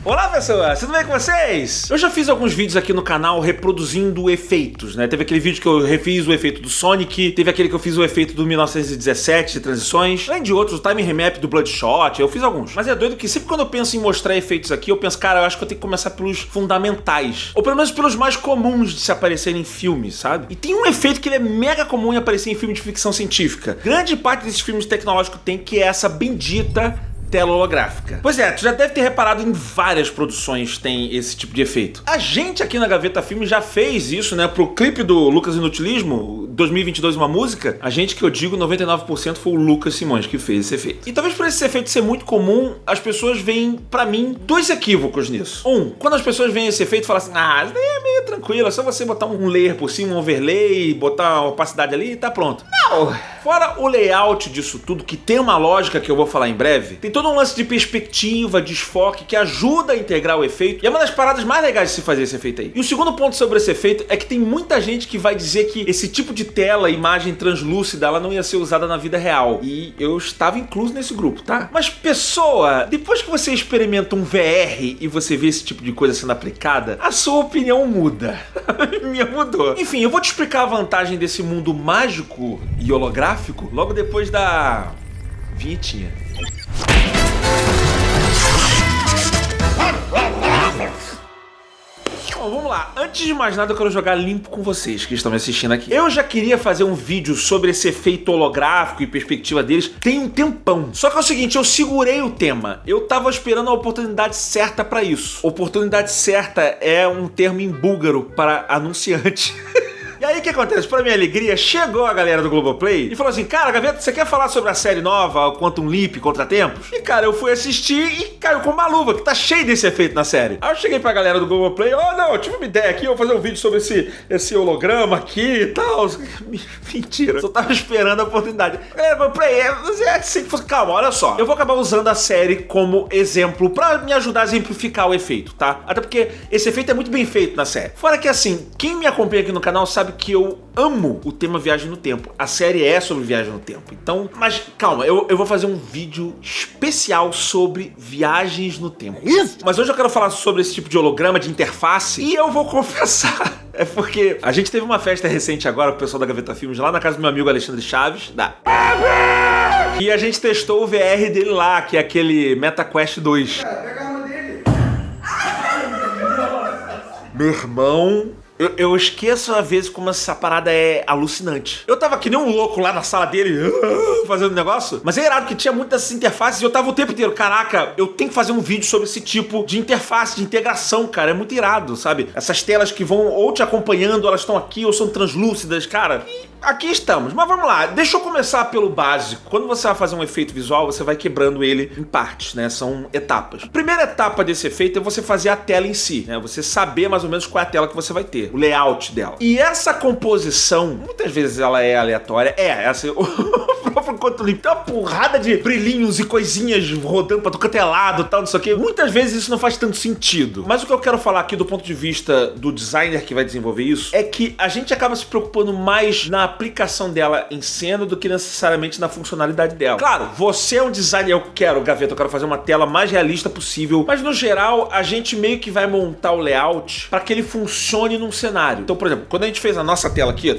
Olá pessoas, tudo bem com vocês? Eu já fiz alguns vídeos aqui no canal reproduzindo efeitos, né? Teve aquele vídeo que eu refiz o efeito do Sonic, teve aquele que eu fiz o efeito do 1917 de transições, além de outros, o time remap do Bloodshot, eu fiz alguns. Mas é doido que sempre quando eu penso em mostrar efeitos aqui, eu penso, cara, eu acho que eu tenho que começar pelos fundamentais, ou pelo menos pelos mais comuns de se aparecerem em filmes, sabe? E tem um efeito que ele é mega comum em aparecer em filme de ficção científica. Grande parte desses filmes tecnológicos tem, que é essa bendita tela holográfica. Pois é, tu já deve ter reparado em várias produções tem esse tipo de efeito. A gente aqui na Gaveta Filmes já fez isso, né? Pro clipe do Lucas Inutilismo, 2022 uma música, a gente que eu digo 99% foi o Lucas Simões que fez esse efeito. E talvez por esse efeito ser muito comum, as pessoas veem, pra mim, dois equívocos nisso. Um, quando as pessoas veem esse efeito e falam assim, isso daí é meio tranquilo, é só você botar um layer por cima, um overlay, botar uma opacidade ali e tá pronto. Não! Fora o layout disso tudo, que tem uma lógica que eu vou falar em breve, tem todo um lance de perspectiva, desfoque, que ajuda a integrar o efeito, e é uma das paradas mais legais de se fazer esse efeito aí. E o segundo ponto sobre esse efeito é que tem muita gente que vai dizer que esse tipo de tela, imagem translúcida, ela não ia ser usada na vida real. E eu estava incluso nesse grupo, tá? Mas pessoa, depois que você experimenta um VR e você vê esse tipo de coisa sendo aplicada, a sua opinião muda. A minha mudou. Enfim, eu vou te explicar a vantagem desse mundo mágico e holográfico logo depois da vinhetinha. Bom, vamos lá. Antes de mais nada, eu quero jogar limpo com vocês que estão me assistindo aqui. Eu já queria fazer um vídeo sobre esse efeito holográfico e perspectiva deles tem um tempão. Só que é o seguinte, eu segurei o tema. Eu tava esperando a oportunidade certa pra isso. Oportunidade certa é um termo em búlgaro para anunciante. E aí o que acontece? Pra minha alegria, chegou a galera do Globoplay e falou assim, cara, Gaveta, você quer falar sobre a série nova, Quantum Leap, Contratempos? E cara, eu fui assistir e caiu com uma luva, que tá cheio desse efeito na série. Aí eu cheguei pra galera do Globoplay, não, eu tive uma ideia aqui, eu vou fazer um vídeo sobre esse holograma aqui e tal. Mentira, só tava esperando a oportunidade. Galera do Globoplay, calma, olha só, eu vou acabar usando a série como exemplo pra me ajudar a exemplificar o efeito, tá? Até porque esse efeito é muito bem feito na série. Fora que assim, quem me acompanha aqui no canal sabe que eu amo o tema viagem no tempo. A série é sobre viagem no tempo. Então, mas calma, eu vou fazer um vídeo especial sobre viagens no tempo. Isso! Mas hoje eu quero falar sobre esse tipo de holograma, de interface, e eu vou confessar, é porque a gente teve uma festa recente agora com o pessoal da Gaveta Filmes lá na casa do meu amigo Alexandre Chaves, e a gente testou o VR dele lá, que é aquele MetaQuest 2. Pega a arma dele. Meu irmão, eu esqueço às vezes como essa parada é alucinante. Eu tava que nem um louco lá na sala dele, fazendo negócio, mas é irado que tinha muitas dessas interfaces e eu tava o tempo inteiro, caraca, eu tenho que fazer um vídeo sobre esse tipo de interface, de integração, cara, é muito irado, sabe? Essas telas que vão ou te acompanhando, elas estão aqui ou são translúcidas, cara. E aqui estamos, mas vamos lá, deixa eu começar pelo básico. Quando você vai fazer um efeito visual, você vai quebrando ele em partes, né? São etapas. A primeira etapa desse efeito é você fazer a tela em si, né? Você saber mais ou menos qual é a tela que você vai ter, o layout dela. E essa composição, muitas vezes ela é aleatória, essa o próprio Quantum Leap tem uma porrada de brilhinhos e coisinhas rodando pra todo lado e tal, não sei o que. Muitas vezes isso não faz tanto sentido. Mas o que eu quero falar aqui do ponto de vista do designer que vai desenvolver isso, é que a gente acaba se preocupando mais na aplicação dela em cena do que necessariamente na funcionalidade dela. Claro, você é um designer, Gaveta, eu quero fazer uma tela mais realista possível, mas no geral a gente meio que vai montar o layout para que ele funcione num cenário. Então, por exemplo, quando a gente fez a nossa tela aqui,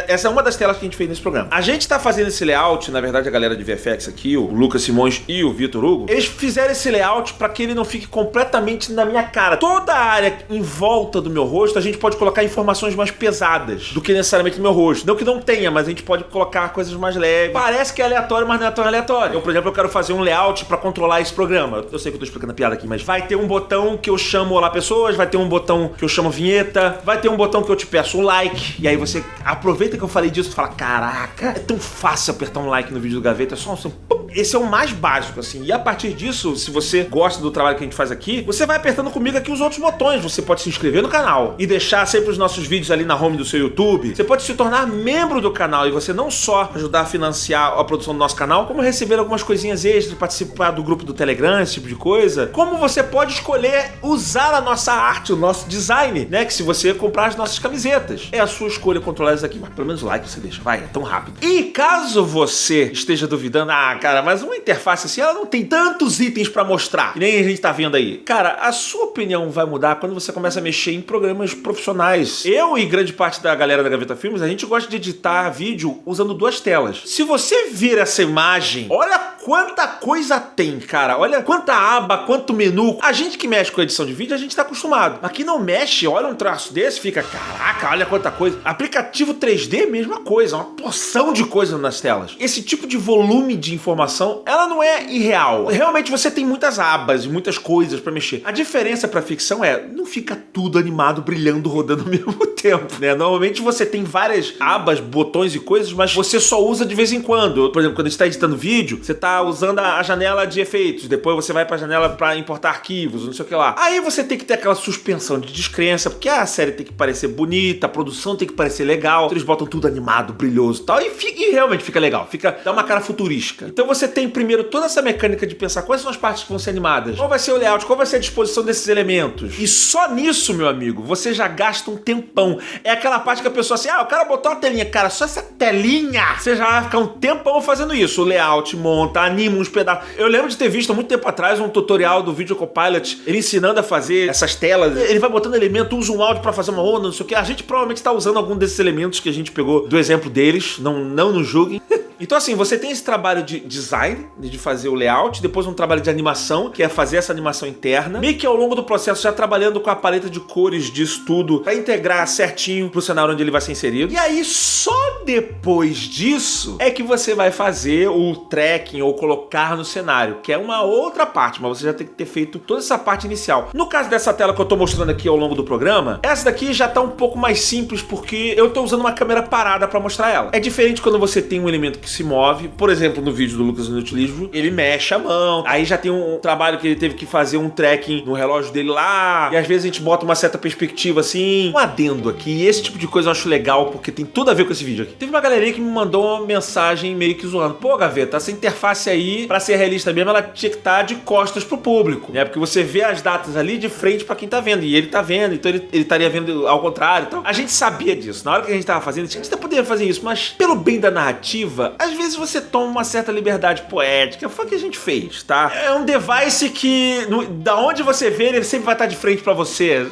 essa é uma das telas que a gente fez nesse programa. A gente tá fazendo esse layout, na verdade a galera de VFX aqui, o Lucas Simões e o Vitor Hugo, eles fizeram esse layout para que ele não fique completamente na minha cara. Toda a área em volta do meu rosto, a gente pode colocar informações mais pesadas do que necessariamente no meu rosto. Não que não tenha, mas a gente pode colocar coisas mais leves. Parece que é aleatório, mas não é tão aleatório. Eu, por exemplo, eu quero fazer um layout pra controlar esse programa. Eu sei que eu tô explicando a piada aqui, mas vai ter um botão que eu chamo Olá Pessoas, vai ter um botão que eu chamo Vinheta, vai ter um botão que eu te peço um like, e aí você aproveita que eu falei disso e fala, caraca, é tão fácil apertar um like no vídeo do Gaveta, é só um pum. Esse é o mais básico, assim. E a partir disso, se você gosta do trabalho que a gente faz aqui, você vai apertando comigo aqui os outros botões. Você pode se inscrever no canal e deixar sempre os nossos vídeos ali na home do seu YouTube. Você pode se tornar membro do canal e você não só ajudar a financiar a produção do nosso canal, como receber algumas coisinhas extras, participar do grupo do Telegram, esse tipo de coisa. Como você pode escolher usar a nossa arte, o nosso design, né? Que se você comprar as nossas camisetas, é a sua escolha controlar isso aqui. Mas pelo menos o like você deixa, vai, é tão rápido. E caso você você esteja duvidando, cara, mas uma interface assim, ela não tem tantos itens pra mostrar, que nem a gente tá vendo aí. Cara, a sua opinião vai mudar quando você começa a mexer em programas profissionais. Eu e grande parte da galera da Gaveta Filmes, a gente gosta de editar vídeo usando 2 telas. Se você vir essa imagem, olha quanta coisa tem, cara. Olha quanta aba, quanto menu. A gente que mexe com edição de vídeo, a gente tá acostumado. Mas quem não mexe, olha um traço desse, fica, caraca, olha quanta coisa. Aplicativo 3D, mesma coisa, uma porção de coisa nas telas. Esse tipo de volume de informação, ela não é irreal. Realmente você tem muitas abas e muitas coisas pra mexer. A diferença pra ficção não fica tudo animado, brilhando, rodando ao mesmo tempo, né? Normalmente você tem várias abas, botões e coisas, mas você só usa de vez em quando. Por exemplo, quando a gente tá editando vídeo, você tá usando a janela de efeitos, depois você vai pra janela pra importar arquivos, não sei o que lá. Aí você tem que ter aquela suspensão de descrença, porque a série tem que parecer bonita, a produção tem que parecer legal, então eles botam tudo animado, brilhoso e tal, e realmente fica legal, dá uma cara futurística. Então você tem primeiro toda essa mecânica de pensar quais são as partes que vão ser animadas, qual vai ser o layout, qual vai ser a disposição desses elementos. E só nisso, meu amigo, você já gasta um tempão. É aquela parte que a pessoa assim, o cara botou uma telinha, cara, só essa telinha, você já vai ficar um tempão fazendo isso. O layout, monta, anima uns pedaços. Eu lembro de ter visto há muito tempo atrás um tutorial do Video Copilot, ele ensinando a fazer essas telas, ele vai botando elemento, usa um áudio pra fazer uma onda, não sei o que. A gente provavelmente tá usando algum desses elementos que a gente pegou do exemplo deles, não nos julguem. Então assim, você tem esse trabalho de design, de fazer o layout, depois um trabalho de animação, que é fazer essa animação interna, meio que ao longo do processo já trabalhando com a paleta de cores disso tudo, pra integrar certinho pro cenário onde ele vai ser inserido. E aí, só depois disso, é que você vai fazer o tracking ou colocar no cenário, que é uma outra parte, mas você já tem que ter feito toda essa parte inicial. No caso dessa tela que eu tô mostrando aqui ao longo do programa, essa daqui já tá um pouco mais simples, porque eu tô usando uma câmera parada pra mostrar ela. É diferente quando você tem um elemento que se move, por exemplo, no vídeo do Lucas Inutilismo, ele mexe a mão, aí já tem um trabalho que ele teve que fazer um tracking no relógio dele lá, e às vezes a gente bota uma certa perspectiva assim, um adendo aqui, e esse tipo de coisa eu acho legal, porque tem tudo a ver com esse vídeo aqui. Teve uma galerinha que me mandou uma mensagem meio que zoando, pô, Gaveta, essa interface aí, pra ser realista mesmo, ela tinha que estar de costas pro público, né, porque você vê as datas ali de frente pra quem tá vendo, e ele tá vendo, então ele estaria vendo ao contrário, então a gente sabia disso, na hora que a gente tava fazendo, a gente poderia fazer isso, mas pelo bem da narrativa, às vezes você toma uma certa liberdade poética, foi o que a gente fez, tá? É um device que, da onde você vê, ele sempre vai estar de frente pra você.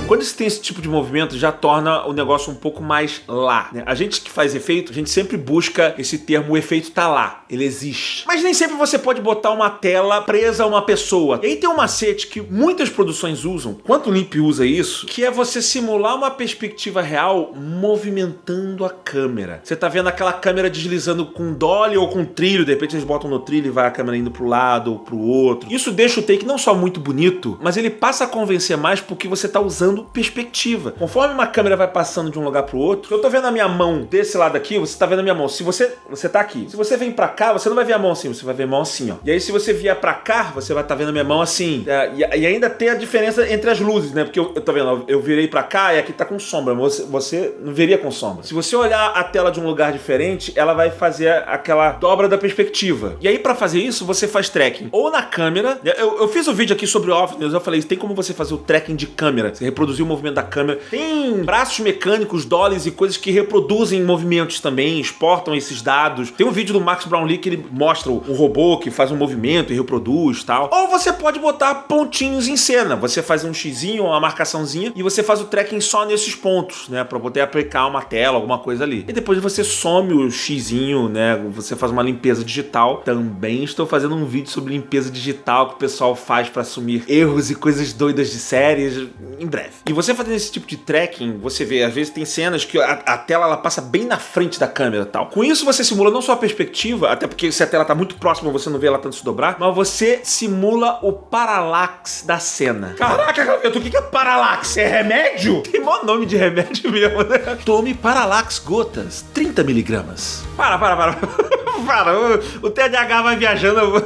Quando você tem esse tipo de movimento, já torna o negócio um pouco mais lá, né? A gente que faz efeito, a gente sempre busca esse termo, o efeito tá lá, ele existe. Mas nem sempre você pode botar uma tela presa a uma pessoa. E aí tem um macete que muitas produções usam, Quantum Leap usa isso, que é você simular uma perspectiva real movimentando a câmera. Você tá vendo aquela câmera deslizando com dolly ou com trilho, de repente eles botam no trilho e vai a câmera indo pro lado ou pro outro. Isso deixa o take não só muito bonito, mas ele passa a convencer mais porque você tá usando perspectiva. Conforme uma câmera vai passando de um lugar pro outro, eu tô vendo a minha mão desse lado aqui, você tá vendo a minha mão. Se você tá aqui. Se você vem pra cá, você não vai ver a mão assim, você vai ver a mão assim, ó. E aí se você vier pra cá, você vai estar vendo a minha mão assim. E ainda tem a diferença entre as luzes, né? Porque eu tô vendo, eu virei pra cá e aqui tá com sombra. Você não veria com sombra. Se você olhar a tela de um lugar diferente, ela vai fazer aquela dobra da perspectiva. E aí pra fazer isso, você faz tracking. Ou na câmera, eu fiz um vídeo aqui sobre Office, eu falei, tem como você fazer o tracking de câmera. Você reproduzir o movimento da câmera. Tem braços mecânicos, dollies e coisas que reproduzem movimentos também, exportam esses dados. Tem um vídeo do Max Brownlee que ele mostra o robô que faz um movimento e reproduz e tal. Ou você pode botar pontinhos em cena. Você faz um xizinho, uma marcaçãozinha e você faz o tracking só nesses pontos, né? Pra poder aplicar uma tela, alguma coisa ali. E depois você some o xizinho, né? Você faz uma limpeza digital. Também estou fazendo um vídeo sobre limpeza digital que o pessoal faz pra assumir erros e coisas doidas de séries em breve. E você fazendo esse tipo de tracking, você vê, às vezes tem cenas que a tela ela passa bem na frente da câmera e tal. Com isso você simula não só a perspectiva, até porque se a tela tá muito próxima você não vê ela tanto se dobrar, mas você simula o parallax da cena. Caraca, Gaveta, o que é parallax? É remédio? Tem maior nome de remédio mesmo, né? Tome Parallax Gotas, 30 miligramas. Para. Para, o TDAH vai viajando.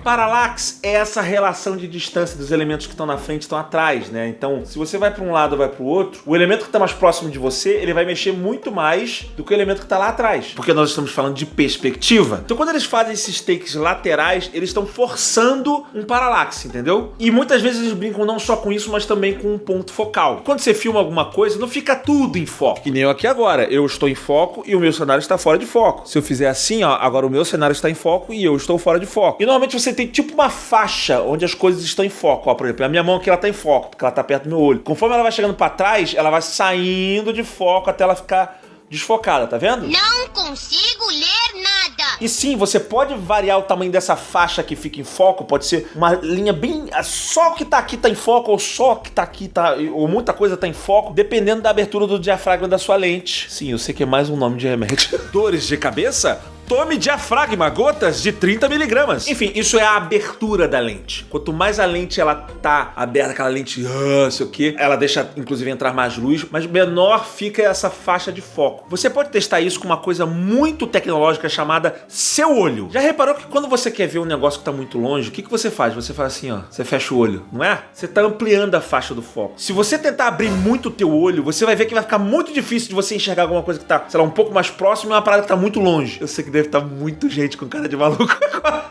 Parallax é essa relação de distância dos elementos que estão na frente e estão atrás, né? Então, se você vai para um lado ou vai para o outro, o elemento que está mais próximo de você, ele vai mexer muito mais do que o elemento que está lá atrás. Porque nós estamos falando de perspectiva. Então, quando eles fazem esses takes laterais, eles estão forçando um parallax, entendeu? E muitas vezes eles brincam não só com isso, mas também com um ponto focal. Quando você filma alguma coisa, não fica tudo em foco. Que nem eu aqui agora. Eu estou em foco e o meu cenário está fora de foco. Se eu fizer assim, ó, agora o meu cenário está em foco e eu estou fora de foco. E normalmente você tem tipo uma faixa onde as coisas estão em foco. Ó, por exemplo, a minha mão aqui, ela tá em foco, porque ela tá perto do meu olho. Conforme ela vai chegando pra trás, ela vai saindo de foco até ela ficar desfocada, tá vendo? Não consigo ler nada. E sim, você pode variar o tamanho dessa faixa que fica em foco, pode ser uma linha bem... Só o que tá aqui tá em foco, ou só o que tá aqui tá... Ou muita coisa tá em foco, dependendo da abertura do diafragma da sua lente. Sim, eu sei que é mais um nome de remédio. Dores de cabeça? Tome diafragma, gotas de 30 miligramas. Enfim, isso é a abertura da lente. Quanto mais a lente ela tá aberta, aquela lente, sei o quê, ela deixa inclusive entrar mais luz, mas menor fica essa faixa de foco. Você pode testar isso com uma coisa muito tecnológica chamada seu olho. Já reparou que quando você quer ver um negócio que tá muito longe, o que você faz? Você faz assim, ó, você fecha o olho, não é? Você tá ampliando a faixa do foco. Se você tentar abrir muito o teu olho, você vai ver que vai ficar muito difícil de você enxergar alguma coisa que tá, sei lá, um pouco mais próximo e uma parada que tá muito longe. Eu sei que deve estar muito gente com cara de maluco agora.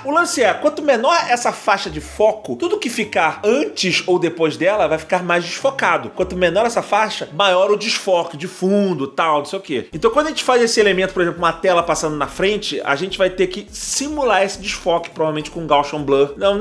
O lance é, quanto menor essa faixa de foco, tudo que ficar antes ou depois dela vai ficar mais desfocado. Quanto menor essa faixa, maior o desfoque de fundo, tal, não sei o quê. Então quando a gente faz esse elemento, por exemplo, uma tela passando na frente, a gente vai ter que simular esse desfoque, provavelmente com Gaussian Blur. Não!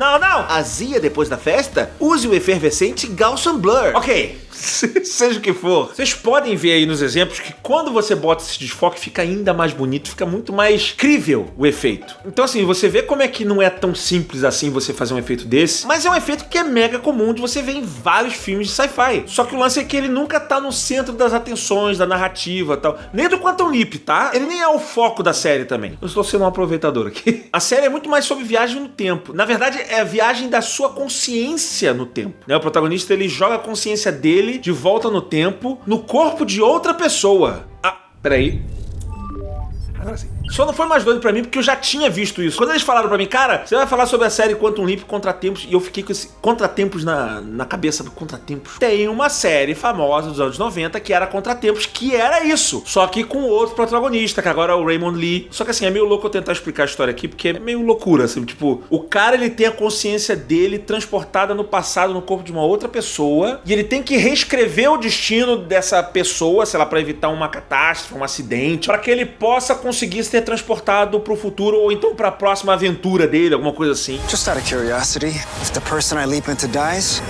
Azia depois da festa? Use o efervescente Gaussian Blur. Ok, seja o que for. Vocês podem ver aí nos exemplos que quando você bota esse desfoque, fica ainda mais bonito, fica muito mais crível o efeito. Então assim, você vê como é que não é tão simples assim você fazer um efeito desse, mas é um efeito que é mega comum de você ver em vários filmes de sci-fi. Só que o lance é que ele nunca tá no centro das atenções, da narrativa e tal. Nem do Quantum Leap, tá? Ele nem é o foco da série também. Eu estou sendo um aproveitador aqui. A série é muito mais sobre viagem no tempo. Na verdade, é a viagem da sua consciência no tempo, né? O protagonista, ele joga a consciência dele de volta no tempo, no corpo de outra pessoa. Ah, peraí. Agora sim. Só não foi mais doido pra mim porque eu já tinha visto isso. Quando eles falaram pra mim, cara, você vai falar sobre a série Quantum Leap Contratempos, e eu fiquei com esse Contratempos na cabeça do Contratempos. Tem uma série famosa dos anos 90 que era Contratempos, que era isso. Só que com outro protagonista, que agora é o Raymond Lee. Só que assim, é meio louco eu tentar explicar a história aqui, porque é meio loucura, assim. Tipo, o cara, ele tem a consciência dele transportada no passado, no corpo de uma outra pessoa, e ele tem que reescrever o destino dessa pessoa, sei lá, pra evitar uma catástrofe, um acidente, pra que ele possa conseguir ser transportado pro futuro ou então pra próxima aventura dele, alguma coisa assim. Just out of curiosity, if the person I leap into dies,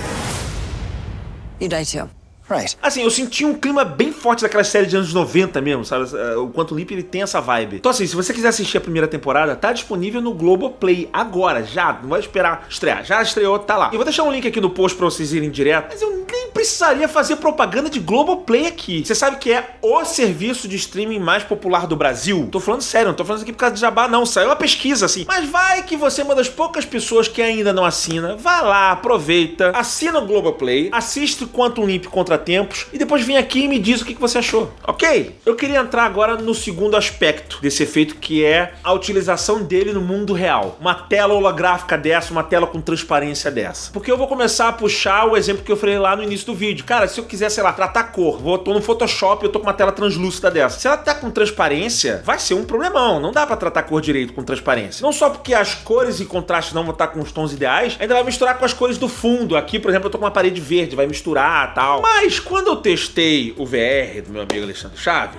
You die too. right. Assim, eu senti um clima bem forte daquela série de anos 90 mesmo, sabe? O Quantum Leap, ele tem essa vibe. Então assim, se você quiser assistir a primeira temporada, tá disponível no Globoplay agora, já. Não vai esperar estrear. Já estreou, tá lá. Eu vou deixar um link aqui no post pra vocês irem direto, mas eu nem precisaria fazer propaganda de Globoplay aqui. Você sabe que é o serviço de streaming mais popular do Brasil? Tô falando sério, não tô falando isso aqui por causa de jabá, não. Saiu uma pesquisa, assim. Mas vai que você é uma das poucas pessoas que ainda não assina. Vai lá, aproveita, assina o Globoplay, assiste Quantum Leap Contratempos e depois vem aqui e me diz o que você achou, ok? Eu queria entrar agora no segundo aspecto desse efeito, que é a utilização dele no mundo real. Uma tela holográfica dessa, uma tela com transparência dessa. Porque eu vou começar a puxar o exemplo que eu falei lá no início do vídeo. Cara, se eu quiser, sei lá, tratar cor, tô no Photoshop e eu tô com uma tela translúcida dessa. Se ela tá com transparência, vai ser um problemão. Não dá pra tratar cor direito com transparência. Não só porque as cores e contrastes não vão estar com os tons ideais, ainda vai misturar com as cores do fundo. Aqui, por exemplo, eu tô com uma parede verde, vai misturar e tal. Mas quando eu testei o VR do meu amigo Alexandre Chaves,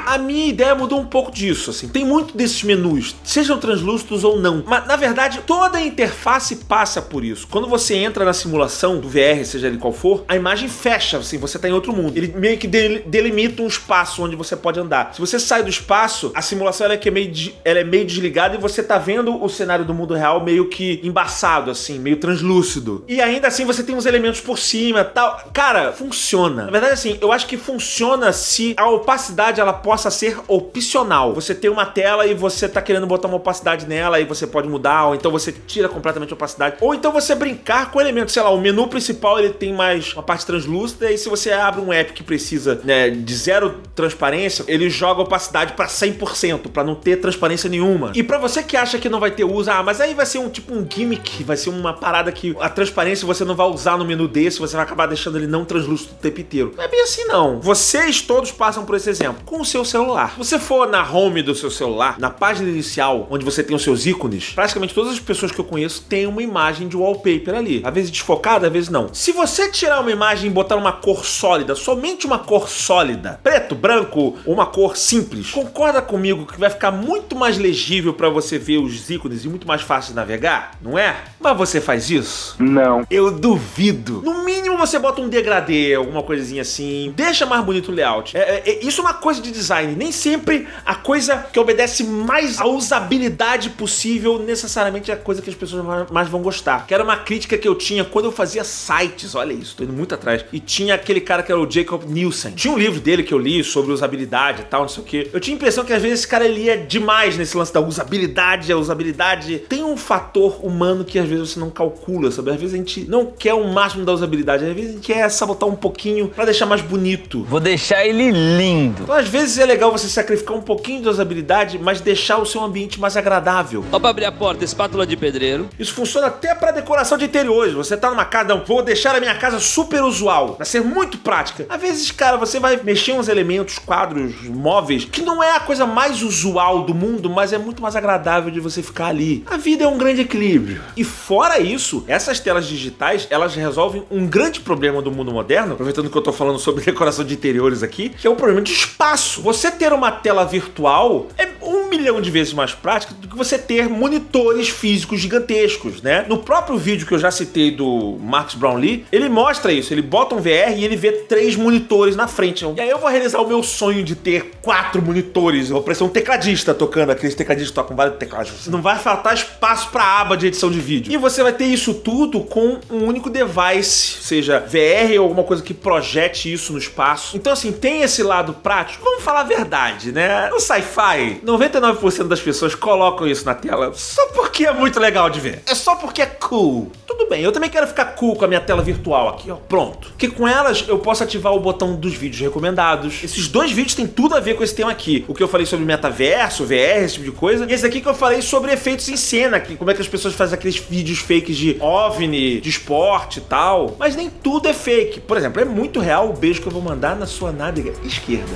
a minha ideia mudou um pouco disso, assim. Tem muito desses menus, sejam translúcidos ou não. Mas, na verdade, toda a interface passa por isso. Quando você entra na simulação do VR, seja ele qual for, a imagem fecha, assim, você tá em outro mundo. Ele meio que delimita um espaço onde você pode andar. Se você sai do espaço, a simulação ela é meio desligada e você tá vendo o cenário do mundo real meio que embaçado, assim, meio translúcido. E ainda assim você tem uns elementos por cima, tal. Cara, funciona. Na verdade, assim, eu acho que funciona se a opacidade ela possa passa a ser opcional. Você tem uma tela e você tá querendo botar uma opacidade nela e você pode mudar, ou então você tira completamente a opacidade, ou então você brincar com elementos, sei lá, o menu principal ele tem mais uma parte translúcida e se você abre um app que precisa, né, de zero transparência, ele joga a opacidade pra 100%, pra não ter transparência nenhuma. E pra você que acha que não vai ter uso, mas aí vai ser um tipo um gimmick, vai ser uma parada que a transparência você não vai usar no menu desse, você vai acabar deixando ele não translúcido o tempo inteiro. Não é bem assim não. Vocês todos passam por esse exemplo. Com o seu celular. Se você for na home do seu celular, na página inicial, onde você tem os seus ícones, praticamente todas as pessoas que eu conheço têm uma imagem de wallpaper ali. Às vezes desfocada, às vezes não. Se você tirar uma imagem e botar uma cor sólida, somente uma cor sólida, preto, branco ou uma cor simples, concorda comigo que vai ficar muito mais legível para você ver os ícones e muito mais fácil de navegar? Não é? Mas você faz isso? Não. Eu duvido. No mínimo você bota um degradê, alguma coisinha assim. Deixa mais bonito o layout. Isso é uma coisa de design. Nem sempre a coisa que obedece mais à usabilidade possível necessariamente é a coisa que as pessoas mais vão gostar. Que era uma crítica que eu tinha quando eu fazia sites. Olha isso, tô indo muito atrás. E tinha aquele cara que era o Jacob Nielsen. Tinha um livro dele que eu li sobre usabilidade e tal, não sei o que. Eu tinha a impressão que às vezes esse cara ele ia demais nesse lance da usabilidade. A usabilidade tem um fator humano que às vezes você não calcula, sabe? Às vezes a gente não quer o máximo da usabilidade. Às vezes a gente quer sabotar um pouquinho pra deixar mais bonito. Vou deixar ele lindo. Então às vezes é legal você sacrificar um pouquinho da usabilidade, mas deixar o seu ambiente mais agradável. Ó, pra abrir a porta, espátula de pedreiro. Isso funciona até pra decoração de interiores. Você tá numa casa, não, vou deixar a minha casa super usual, pra ser muito prática. Às vezes, cara, você vai mexer uns elementos, quadros, móveis, que não é a coisa mais usual do mundo, mas é muito mais agradável de você ficar ali. A vida é um grande equilíbrio. E fora isso, essas telas digitais, elas resolvem um grande problema do mundo moderno, aproveitando que eu tô falando sobre decoração de interiores aqui, que é o problema de espaço. Você ter uma tela virtual é 1 milhão de vezes mais prático do que você ter monitores físicos gigantescos, né? No próprio vídeo que eu já citei do Marcus Brownlee, ele mostra isso, ele bota um VR e ele vê 3 monitores na frente. E aí eu vou realizar o meu sonho de ter 4 monitores, eu vou parecer um tecladista tocando, aqueles tecladistas que tocam vários teclados. Não vai faltar espaço pra aba de edição de vídeo. E você vai ter isso tudo com um único device, seja VR ou alguma coisa que projete isso no espaço. Então assim, tem esse lado prático. Vamos falar a verdade, né? No sci-fi, 99% das pessoas colocam isso na tela só porque é muito legal de ver. É só porque é cool. Tudo bem, eu também quero ficar cool com a minha tela virtual aqui, ó. Pronto. Porque com elas eu posso ativar o botão dos vídeos recomendados. Esses 2 vídeos têm tudo a ver com esse tema aqui. O que eu falei sobre metaverso, VR, esse tipo de coisa. E esse aqui que eu falei sobre efeitos em cena, que como é que as pessoas fazem aqueles vídeos fakes de OVNI, de esporte e tal. Mas nem tudo é fake. Por exemplo, é muito real o beijo que eu vou mandar na sua nádega esquerda.